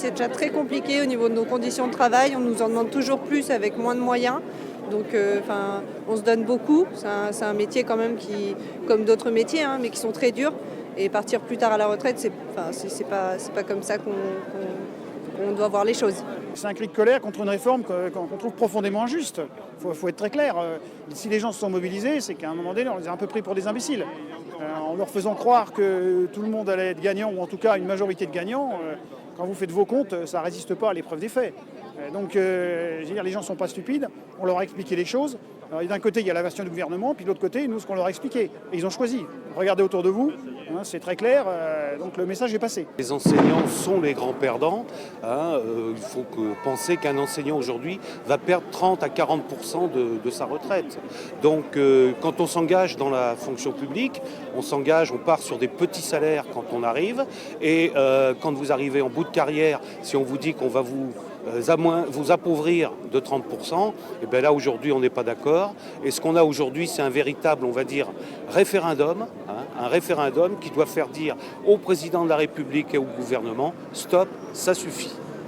C'est déjà très compliqué au niveau de nos conditions de travail, on nous en demande toujours plus avec moins de moyens. Donc on se donne beaucoup, c'est un métier quand même qui, comme d'autres métiers, hein, mais qui sont très durs. Et partir plus tard à la retraite, c'est pas comme ça qu'on doit voir les choses. C'est un cri de colère contre une réforme qu'on trouve profondément injuste. Il faut être très clair. Si les gens se sont mobilisés, c'est qu'à un moment donné, on les a un peu pris pour des imbéciles. En leur faisant croire que tout le monde allait être gagnant, ou en tout cas une majorité de gagnants, quand vous faites vos comptes, ça ne résiste pas à l'épreuve des faits. Donc, je veux dire, les gens ne sont pas stupides, on leur a expliqué les choses. Alors, d'un côté, il y a la version du gouvernement, puis de l'autre côté, nous, ce qu'on leur a expliqué. Et ils ont choisi. Regardez autour de vous, hein, c'est très clair, donc le message est passé. Les enseignants sont les grands perdants. Il faut penser qu'un enseignant aujourd'hui va perdre 30 à 40% de sa retraite. Donc quand on s'engage dans la fonction publique, on part sur des petits salaires quand on arrive. Et quand vous arrivez en bout de carrière, si on vous dit qu'on va vous appauvrir de 30%, et bien là aujourd'hui on n'est pas d'accord. Et ce qu'on a aujourd'hui, c'est un véritable, on va dire, référendum, un référendum qui doit faire dire au président de la République et au gouvernement, stop, ça suffit.